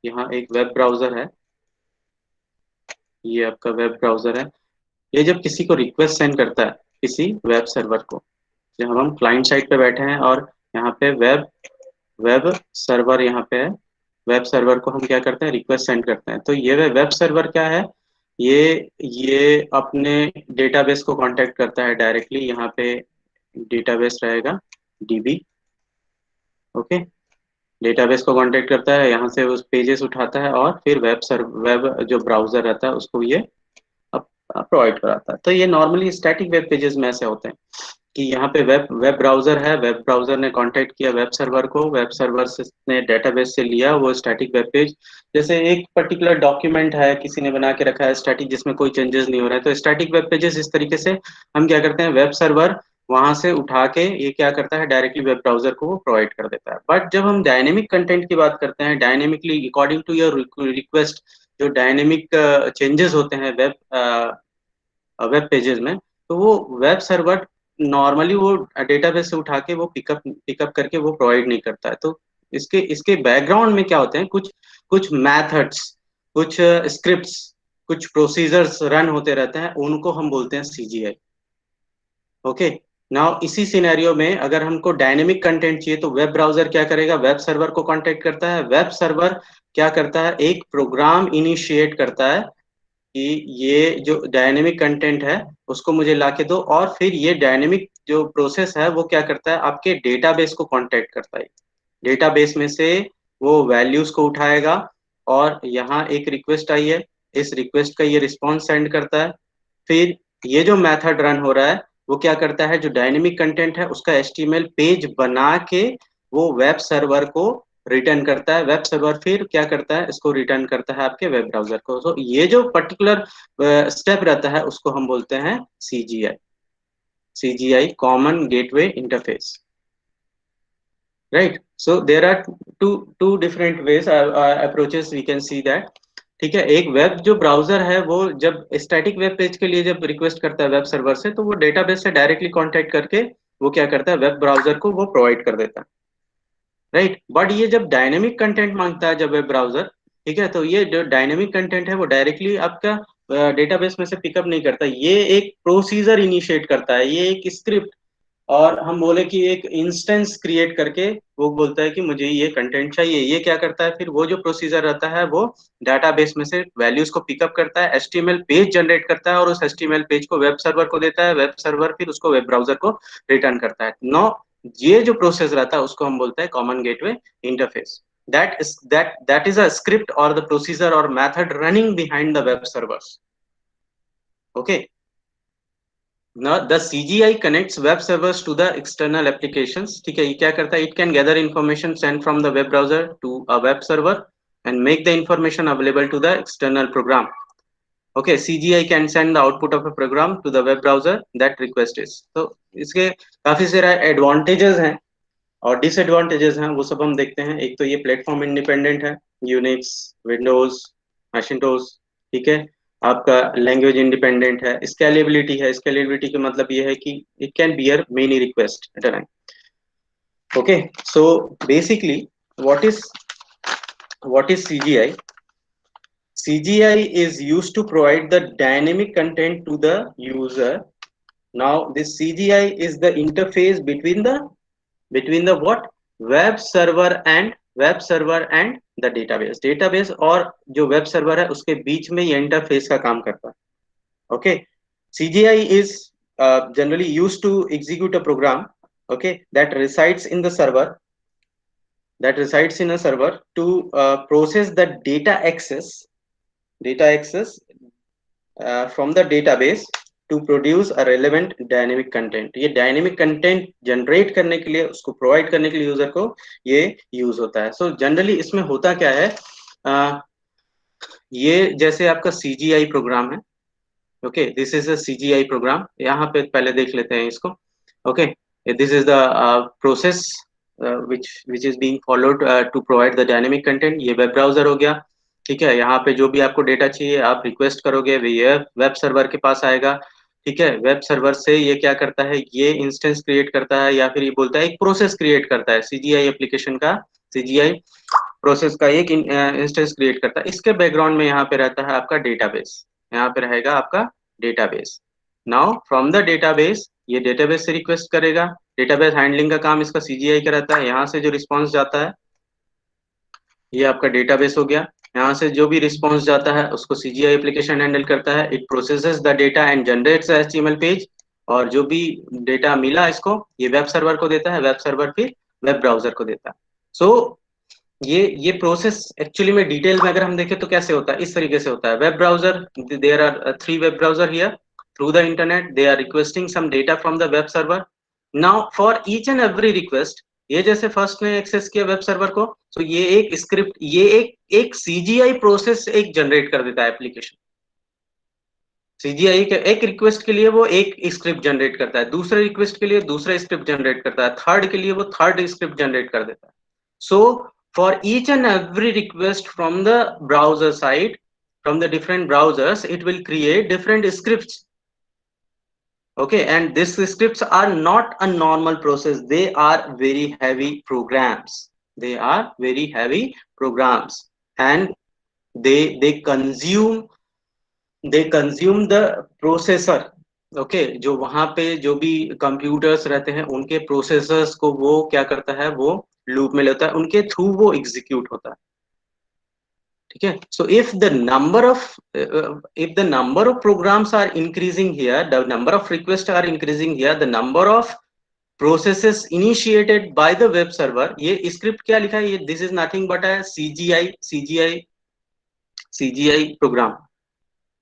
यहाँ एक web browser है, ये आपका web browser है, ये जब किसी को रिक्वेस्ट सेंड करता है किसी वेब सर्वर को, जब हम क्लाइंट साइड पे बैठे हैं और यहाँ पे वेब वेब सर्वर यहाँ पे है, वेब सर्वर को हम क्या करते हैं, रिक्वेस्ट सेंड करते हैं। तो ये वेब सर्वर क्या है, ये अपने डेटाबेस को कांटेक्ट करता है डायरेक्टली, यहाँ पे डेटाबेस रहेगा डीबी। ओके, डेटाबेस को कांटेक्ट करता है, यहाँ से उस पेजेस उठाता है और फिर वेब जो ब्राउजर रहता है उसको ये प्रोवाइड कराता है। तो ये नॉर्मली स्टैटिक वेब पेजेस में ऐसे होते हैं कि यहाँ पे वेब वेब ब्राउजर है, वेब ब्राउजर ने कांटेक्ट किया वेब सर्वर को, वेब सर्वर से ने डेटाबेस से लिया वो स्टैटिक वेब पेज। जैसे एक पर्टिकुलर डॉक्यूमेंट है, किसी ने बना के रखा है स्टैटिक, जिसमें कोई चेंजेस नहीं हो रहा है, तो स्टैटिक वेब पेजेस इस तरीके से हम क्या करते हैं, वेब सर्वर वहां से उठा के ये क्या करता है, डायरेक्टली वेब ब्राउजर को वो प्रोवाइड कर देता है। बट जब हम डायनेमिक कंटेंट की बात करते हैं, dynamically according to your request, जो डायनेमिक चेंजेस होते हैं वेब पेजेस में, तो वो वेब सर्वर नॉर्मली वो डेटाबेस से उठा के वो पिकअप पिकअप करके वो प्रोवाइड नहीं करता है। तो इसके इसके बैकग्राउंड में क्या होते हैं, कुछ कुछ मैथड्स, कुछ स्क्रिप्ट्स, कुछ प्रोसीजर्स रन होते रहते हैं, उनको हम बोलते हैं सीजीआई। ओके। नाउ इसी सिनेरियो में अगर हमको डायनेमिक कंटेंट चाहिए तो वेब ब्राउजर क्या करेगा, वेब सर्वर को कांटेक्ट करता है। वेब सर्वर क्या करता है, एक प्रोग्राम इनिशिएट करता है कि ये जो डायनेमिक कंटेंट है उसको मुझे लाके दो, और फिर ये डायनेमिक जो प्रोसेस है वो क्या करता है, आपके डेटाबेस को कांटेक्ट करता है। डेटाबेस में से वो वैल्यूज को उठाएगा, और यहाँ एक रिक्वेस्ट आई है, इस रिक्वेस्ट का ये रिस्पॉन्स सेंड करता है। फिर ये जो मेथड रन हो रहा है वो क्या करता है, जो डायनेमिक कंटेंट है उसका एचटीएमएल पेज बना के वो वेब सर्वर को रिटर्न करता है। वेब सर्वर फिर क्या करता है, इसको रिटर्न करता है आपके वेब ब्राउजर को। तो ये जो पर्टिकुलर स्टेप रहता है उसको हम बोलते हैं CGI, CGI common gateway interface, right. So there are two different ways approaches we can see that. ठीक है, एक वेब जो ब्राउजर है वो जब स्टैटिक वेब पेज के लिए जब रिक्वेस्ट करता है वेब सर्वर से, तो वो डेटाबेस से डायरेक्टली कांटेक्ट करके वो क्या करता है, वेब ब्राउजर को वो प्रोवाइड कर देता है, राइट। बट ये जब डायनेमिक कंटेंट मांगता है जब वेब ब्राउजर, ठीक है, तो ये जो डायनेमिक कंटेंट है वो डायरेक्टली आपका डेटाबेस में से पिकअप नहीं करता, ये एक प्रोसीजर इनिशिएट करता है, ये एक स्क्रिप्ट, और हम बोले कि एक इंस्टेंस क्रिएट करके वो बोलता है कि मुझे ये कंटेंट चाहिए। ये क्या करता है, फिर वो जो प्रोसीजर रहता है वो डाटाबेस में से वैल्यूज को पिकअप करता है, एचटीएमएल पेज जनरेट करता है, और उस एचटीएमएल पेज को वेब सर्वर को देता है, वेब सर्वर फिर उसको वेब ब्राउजर को रिटर्न करता है। नो, ये जो प्रोसेस रहता है उसको हम बोलते हैं common gateway interface. That is a script or the procedure or method running behind the web servers. Okay. Now the CGI connects web servers to the external applications. ठीक है, ये क्या करता है, it can gather information sent from the web browser to a web server and make the information available to the external program. Okay, CGI can send the output of a program to the web browser that request is. तो इसके काफी सारे advantages हैं और disadvantages हैं, वो सब हम देखते हैं। एक तो ये प्लेटफॉर्म इंडिपेंडेंट है, यूनिक्स, विंडोज, मैकिन्टोश, ठीक है। आपका लैंग्वेज इंडिपेंडेंट है, स्केलेबिलिटी है, स्केलेबिलिटी का मतलब ये है कि it can bear many request at a time. Okay, so basically what is CGI? CGI is used to provide the dynamic content to the user. Now this CGI is the interface between the what, web server and the database और जो web server है उसके बीच में ये interface का काम करता है। Okay, CGI is generally used to execute a program, okay, that resides in the server, to process the data access from the database to produce a relevant dynamic content। ये dynamic content generate करने के लिए, उसको provide करने के लिए user को ये यूज होता है। सो जनरली इसमें होता क्या है, ये जैसे आपका CGI प्रोग्राम है। Okay, this is a CGI program, यहाँ पे पहले देख लेते हैं इसको। Okay, this is the process which is being followed to provide the dynamic content। ये वेब ब्राउजर हो गया, ठीक है। यहाँ पे जो भी आपको डेटा चाहिए आप रिक्वेस्ट करोगे, ये वेब सर्वर के पास आएगा, ठीक है। वेब सर्वर से ये क्या करता है, ये इंस्टेंस क्रिएट करता है, या फिर ये बोलता है एक प्रोसेस क्रिएट करता है, CGI एप्लीकेशन का, CGI प्रोसेस का एक इंस्टेंस क्रिएट करता है। इसके बैकग्राउंड में यहाँ पे रहता है आपका डेटाबेस, यहाँ पे रहेगा आपका database. Now from the database, ये डेटाबेस से रिक्वेस्ट करेगा, डेटाबेस हैंडलिंग का काम इसका CGI का रहता है। यहाँ से जो रिस्पॉन्स जाता है ये आपका डेटाबेस हो गया, यहाँ से जो भी रिस्पॉन्स जाता है उसको CGI एप्लीकेशन हैंडल करता है। It processes the data and generates HTML page, और जो भी डेटा मिला इसको ये वेब सर्वर को देता है, वेब सर्वर फिर वेब ब्राउजर को देता है। सो ये प्रोसेस एक्चुअली में डिटेल में अगर हम देखें तो कैसे होता है, इस तरीके से होता है। Web browser, there are 3 web browser here, through the internet they are requesting some data from the web server. Now for each and every request, ये जैसे फर्स्ट ने एक्सेस किया वेब सर्वर को, तो ये एक स्क्रिप्ट, ये एक CGI प्रोसेस एक जनरेट कर देता है एप्लीकेशन। सीजीआई के एक रिक्वेस्ट के लिए वो एक स्क्रिप्ट जनरेट करता है, दूसरे रिक्वेस्ट के लिए दूसरा स्क्रिप्ट जनरेट करता है, थर्ड के लिए वो थर्ड स्क्रिप्ट जनरेट कर देता है. So for each and every request from the browser side, from the different browsers, it will create different scripts. Okay, and these scripts are not a normal process. They are very heavy programs. They are very heavy programs, and they consume the processor. Okay जो वहां पे जो भी computers रहते हैं उनके processors को वो क्या करता है, वो लूप में लेता है, उनके थ्रू वो एग्जीक्यूट होता है. ठीक है. So if the number of programs are increasing here, the number of request are increasing here, the number of processes initiated by the web server. ये स्क्रिप्ट क्या लिखा है, ये दिस इज नथिंग बट है सीजीआई प्रोग्राम.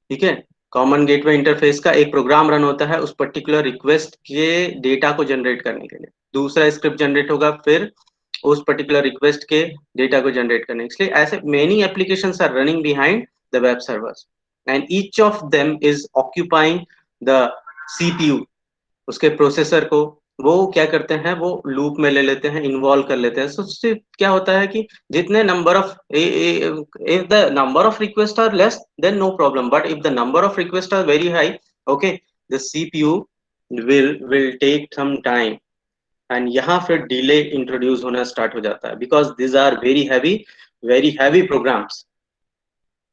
ठीक है. Common gateway interface का एक प्रोग्राम रन होता है उस पर्टिकुलर रिक्वेस्ट के डेटा को जनरेट करने के लिए. दूसरा स्क्रिप्ट जनरेट होगा फिर उस पर्टिकुलर रिक्वेस्ट के डेटा को जनरेट करने. इसलिए ऐसे many applications are running behind the web servers and each of them is occupying the CPU. उसके प्रोसेसर को वो क्या करते हैं, वो लूप में ले लेते हैं, इन्वॉल्व कर लेते हैं. So, उससे क्या होता है कि जितने number of if the number of request are less than no problem, but if the number of request are very high, okay, the CPU will take some time and यहाँ फिर डिले इंट्रोड्यूस होना start हो जाता है because this are very heavy programs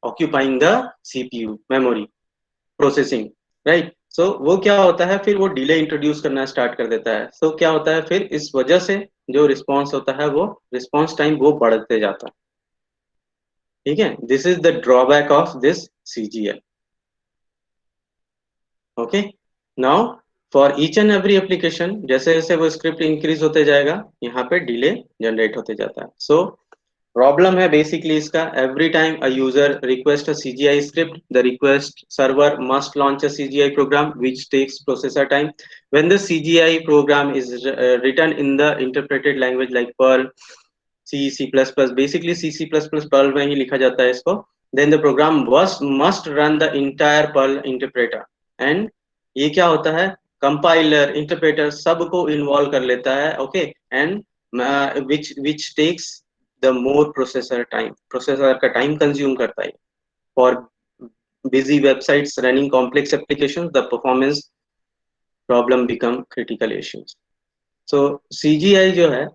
occupying the CPU memory processing. Right. So वो क्या होता है, फिर वो डिले इंट्रोड्यूस करना स्टार्ट कर देता है. सो क्या होता है फिर इस वजह से जो रिस्पॉन्स होता है वो रिस्पॉन्स टाइम वो बढ़ते जाता है. ठीक है. This is the drawback of this CGL. Okay. Now for each and every application जैसे जैसे वो स्क्रिप्ट इंक्रीज होते जाएगा यहाँ पे डिले जनरेट होते जाता है. सो प्रॉब्लम है बेसिकली इसका, every time a user request a CGI script the request server must launch a CGI program which takes processor time. When the CGI program is written in the interpreted language like Perl, C plus plus, basically C plus plus Perl में ही लिखा जाता है इसको. Then the program must run the entire Perl interpreter. And ये क्या होता है, कंपाइलर इंटरप्रेटर सबको इन्वॉल्व कर लेता है. Okay. And which takes the more processor time, processor का टाइम कंज्यूम करता है. For busy websites running complex applications the performance problem become critical issues. So CGI जो है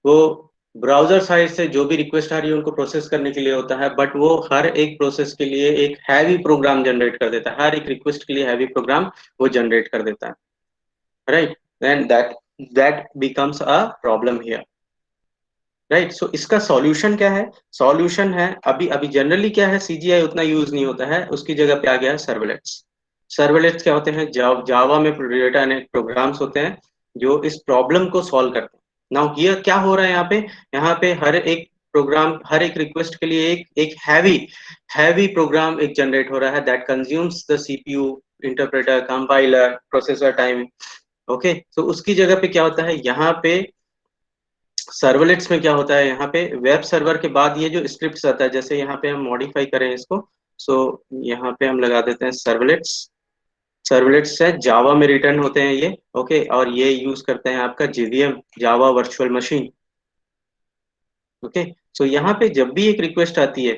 वो ब्राउजर साइड से जो भी रिक्वेस्ट आ रही है उनको प्रोसेस करने के लिए होता है, बट वो हर एक प्रोसेस के लिए एक हैवी प्रोग्राम जनरेट कर देता है, हर एक रिक्वेस्ट के लिए हैवी प्रोग्राम वो जनरेट कर देता है. Right. And that becomes a problem here. Right. So इसका सॉल्यूशन क्या है, सॉल्यूशन है अभी अभी जनरली क्या है, सीजीआई उतना यूज नहीं होता है, उसकी जगह पे आ गया है सर्वलेट्स. सर्वलेट्स क्या होते हैं, जावा में रिटर्न प्रोग्राम्स होते हैं जो इस प्रॉब्लम को सॉल्व करते हैं. नाउ हियर क्या हो रहा है यहाँ पे हर एक प्रोग्राम, हर एक रिक्वेस्ट के लिए एक एक हैवी प्रोग्राम एक जनरेट हो रहा है that consumes the CPU, interpreter, compiler, processor time. Okay. तो उसकी जगह पे क्या होता है, यहाँ पे सर्वलेट्स में क्या होता है, यहाँ पे वेब सर्वर के बाद ये जो स्क्रिप्ट आता है, जैसे यहाँ पे हम मॉडिफाई करें इसको. सो यहाँ पे हम लगा देते हैं सर्वलेट्स. सर्वलेट्स है जावा में रिटर्न होते हैं ये. ओके. और ये यूज करते हैं आपका JVM, Java virtual machine. Okay. So यहाँ पे जब भी एक रिक्वेस्ट आती है,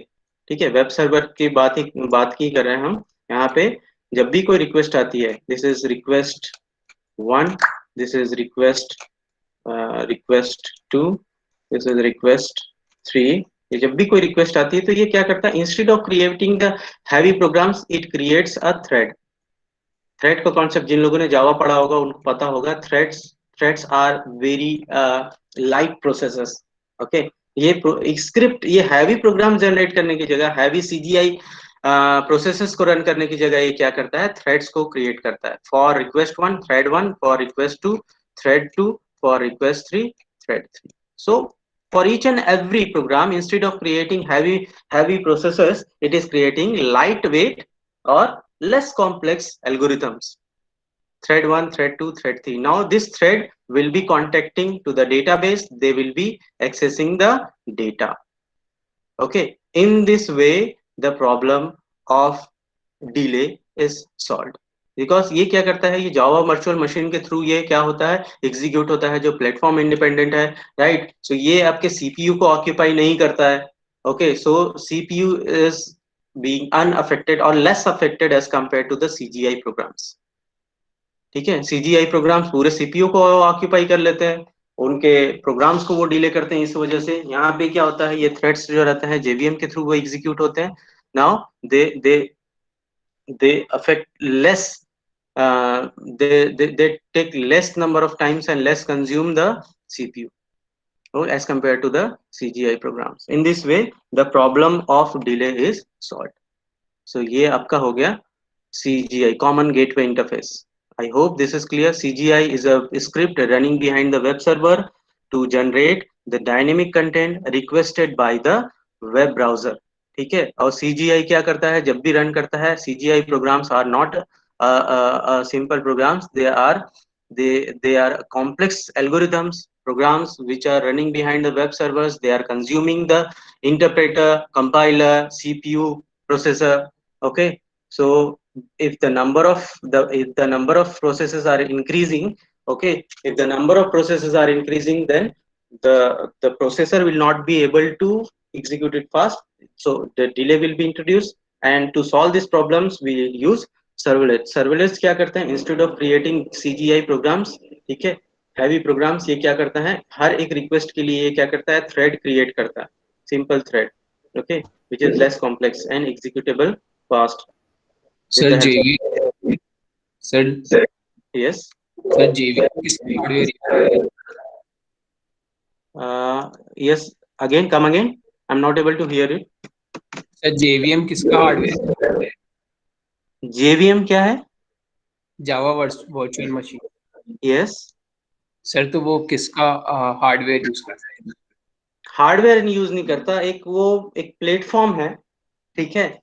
ठीक है, वेब सर्वर की बात की कर रहे हैं हम. यहाँ पे जब भी कोई रिक्वेस्ट आती है, this is request 1, this is request 2, this is request 3. ये जब भी कोई रिक्वेस्ट आती है तो ये क्या करता है, instead of creating the heavy programs it creates a thread. Thread का कॉन्सेप्ट जिन लोगों ने जावा पढ़ा होगा उनको पता होगा. Threads are very light processors. Okay. ये स्क्रिप्ट, ये हैवी प्रोग्राम जनरेट करने की जगह, हैवी सीजीआई प्रोसेसेस को रन करने की जगह ये क्या करता है, थ्रेड्स को क्रिएट करता है. For request 1 thread 1, for request 2 thread 2, for request 3 thread 3. So for each and every program, instead of creating heavy processors, it is creating lightweight or less complex algorithms. Thread 1, thread 2, thread 3. Now this thread will be contacting to the database, they will be accessing the data. Okay. In this way the problem of delay is solved. Because ये क्या करता है, ये Java virtual machine के through ये क्या होता है, एग्जीक्यूट होता है, जो प्लेटफॉर्म इंडिपेंडेंट है, राइट। सो ये आपके सीपीयू को ऑक्यूपाई नहीं करता है। Okay, so CPU is being unaffected और less affected as compare to the CGI programs. ठीक है, सीजीआई प्रोग्राम्स पूरे सीपीयू को ऑक्यूपाई कर लेते हैं, उनके प्रोग्राम्स को वो डिले करते हैं। इस वजह से यहाँ पे क्या होता है, ये थ्रेड्स जो रहते हैं जेवीएम के थ्रू वो एग्जीक्यूट होते हैं। Now they they affect less, they take less number of times and less consume the CPU, as compared to the CGI programs. In this way the problem of delay is solved. So ये आपका हो गया CGI, Common Gateway Interface. I hope this is clear. CGI is a script running behind the web server to generate the dynamic content requested by the web browser. ठीक है, और CGI क्या करता है, जब भी रन करता है, CGI programs are not simple programs. They are complex algorithms programs which are running behind the web servers. They are consuming the interpreter, compiler, CPU, processor. Okay, so if the number of processes are increasing, okay, if the number of processes are increasing, then the processor will not be able to execute it fast, so the delay will be introduced. And to solve these problems we use serverless. Serverless क्या करते हैं, instead of creating CGI programs, ठीक है, heavy programmes, ये क्या करता है, हर एक रिक्वेस्ट के लिए ये क्या करता है, थ्रेड क्रिएट करता है, simple thread, okay, which is less complex and executable fast with sir the help जेवी of सर yes. सर जेवी किस hardware Yes, again, come again, I'm not able to hear it. Sir JVM किसका hardware JVM क्या है? जावा virtual machine Yes, sir तो वो किसका hardware use करता है हार्डवेयर यूज नहीं करता, एक प्लेटफॉर्म है, ठीक है,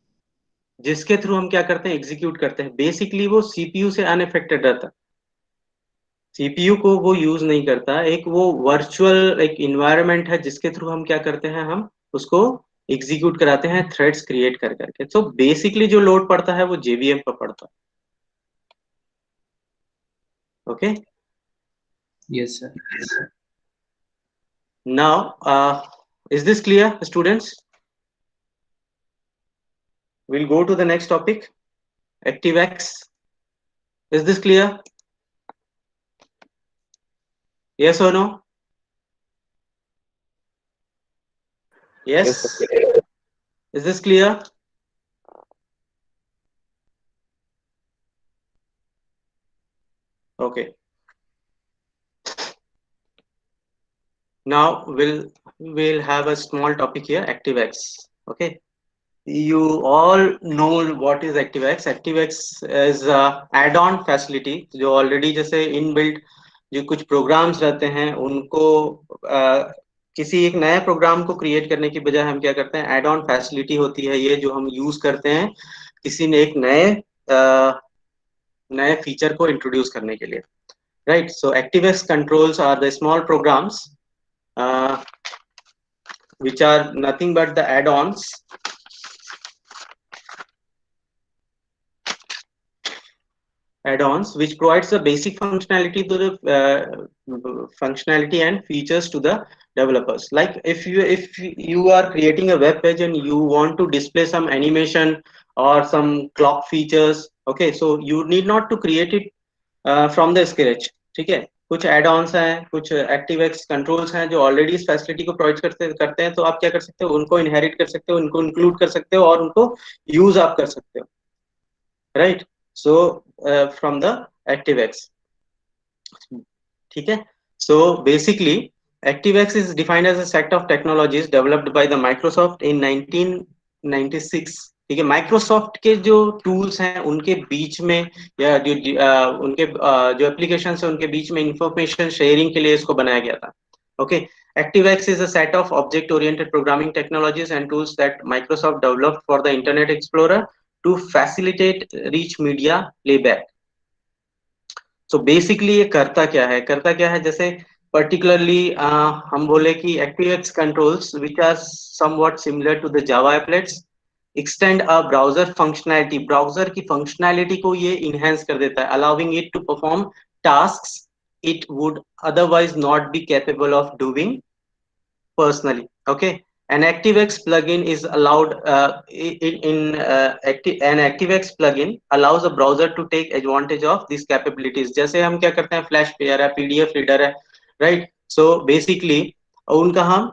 जिसके थ्रू हम क्या करते हैं, एग्जीक्यूट करते हैं। बेसिकली वो सीपीयू से अनअफेक्टेड रहता है, सीपीयू को वो यूज नहीं करता, एक वो वर्चुअल एक इन्वायरमेंट है जिसके थ्रू हम क्या करते हैं, हम उसको एग्जीक्यूट कराते हैं थ्रेड्स क्रिएट कर करके। तो बेसिकली जो लोड पड़ता है वो जेवीएम पर पड़ता है। Okay, yes sir now is this clear students? we'll go to the next topic, ActiveX. Is this clear? Yes or no? Yes, Yes. sir. Is this clear? Okay. Now we'll have a small topic here, ActiveX. Okay. You all know what is ActiveX. ActiveX is a add-on facility जो already जैसे inbuilt जो कुछ programs रहते हैं उनको किसी एक नए प्रोग्राम को क्रिएट करने की बजाय हम क्या करते हैं, एड ऑन फैसिलिटी होती है ये, जो हम यूज करते हैं किसी ने एक नए फीचर को इंट्रोड्यूस करने के लिए, right. So ActiveX controls are the small programs which are nothing but the add-ons which provides the basic functionality to the functionality and features to the developers. Like if you are creating a web page and you want to display some animation or some clock features, okay, so you need not to create it from the scratch, ठीक है। कुछ add-ons हैं, कुछ ActiveX controls हैं जो already इस facility को provide करते हैं, तो आप क्या कर सकते हो, उनको इनहेरिट कर सकते हो, उनको इंक्लूड कर सकते हो और उनको यूज आप कर सकते हो, right. So from the ActiveX, ठीक है। So basically ActiveX is defined as a set of technologies developed by the Microsoft in 1996, ठीक है। माइक्रोसॉफ्ट के जो टूल्स हैं उनके बीच में या उनके जो एप्लीकेशन है उनके बीच में इंफॉर्मेशन शेयरिंग के लिए इसको बनाया गया था। Okay, ActiveX is a set of object oriented programming technologies and tools that Microsoft developed for the Internet Explorer to facilitate rich media playback. So basically ये करता क्या है, जैसे पर्टिकुलरली हम बोले कि ActiveX controls which are somewhat similar to the Java applets, extend a browser functionality, browser की functionality को ये enhance कर देता है, allowing it to perform tasks it would otherwise not be capable of doing personally. Okay, an ActiveX plugin is allowed an ActiveX plugin allows a browser to take advantage of these capabilities. जैसे हम क्या करते हैं, flash player है, PDF reader है, right? So basically उनका हम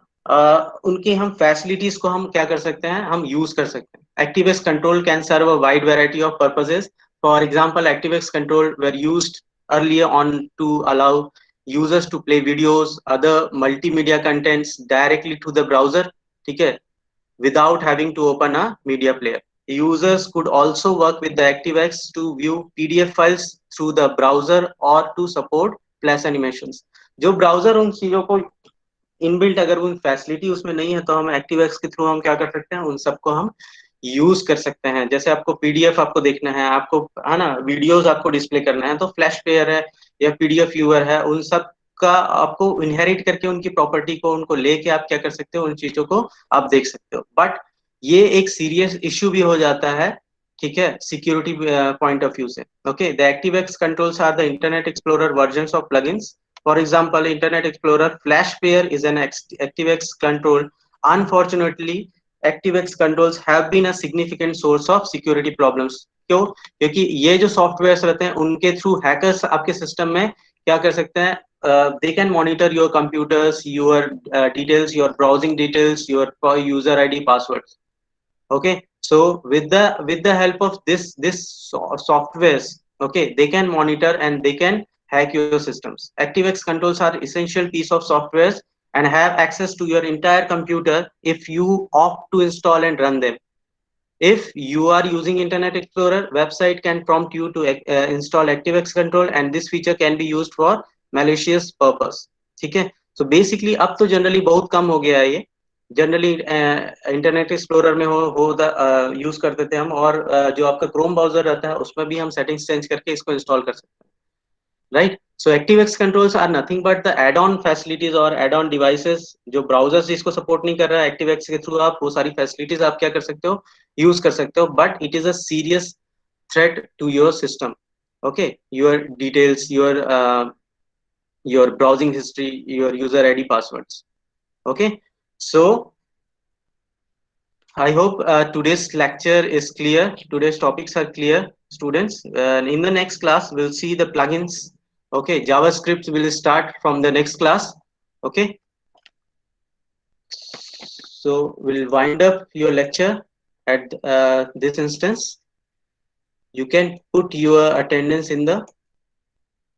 उनकी हम फैसिलिटीज को हम क्या कर सकते हैं, हम यूज कर सकते हैं. ActiveX control can serve a wide variety of purposes. For example, ActiveX control were used earlier on to allow users to play videos, other multimedia contents directly to the browser, ठीक है, without having to open a media player. Users could also work with the ActiveX to view PDF files through the browser or to support flash animations. जो browser उन चीजों को inbuilt, अगर उन facility उसमें नहीं है, तो हम ActiveX के थ्रू हम क्या कर सकते हैं, उन सबको हम यूज कर सकते हैं. जैसे आपको पीडीएफ आपको देखना है, आपको है ना, वीडियोस आपको डिस्प्ले करना है, तो फ्लैश प्लेयर है या पीडीएफ व्यूअर है, उन सब का आपको इनहेरिट करके उनकी प्रॉपर्टी को उनको लेके आप क्या कर सकते हो, उन चीजों को आप देख सकते हो. बट ये एक सीरियस इश्यू भी हो जाता है, ठीक है, सिक्योरिटी पॉइंट ऑफ व्यू से. Okay, the ActiveX controls are the Internet Explorer versions of plugins. For example, Internet Explorer Flash Player is an ActiveX control. Unfortunately, ActiveX controls have been a significant source of security problems. क्यों? क्योंकि ये जो software रहते हैं, उनके through hackers आपके system में क्या कर सकते हैं, they can monitor your computers, your details, your browsing details, your user ID, passwords. Okay, so with the help of this softwares, okay, they can monitor and they can hack your systems. ActiveX controls are essential piece of softwares and have access to your entire computer if you opt to install and run them. If you are using Internet Explorer, website can prompt you to install ActiveX control, and this feature can be used for malicious purpose. ठीक है, so basically अब तो generally बहुत कम हो गया है ये. Generally internet explorer में यूज करते थे हम, और जो आपका क्रोम ब्राउजर रहता है उसमें भी हम सेटिंग्स चेंज करके इसको इंस्टॉल कर सकते हैं, right? So ActiveX controls are nothing but the add-on facilities और add-on devices. जो ब्राउजर्स जिसको सपोर्ट नहीं कर रहा है, ActiveX के थ्रू आप वो सारी फैसिलिटीज आप क्या कर सकते हो, यूज कर सकते हो. But it is a serious threat to your system. Okay, your details, your browsing history, your user ID, passwords. Okay, so I hope today's lecture is clear, today's topics are clear, students. In the next class we'll see the plugins. Okay, JavaScript will start from the next class. Okay, so we'll wind up your lecture at this instance. You can put your attendance in the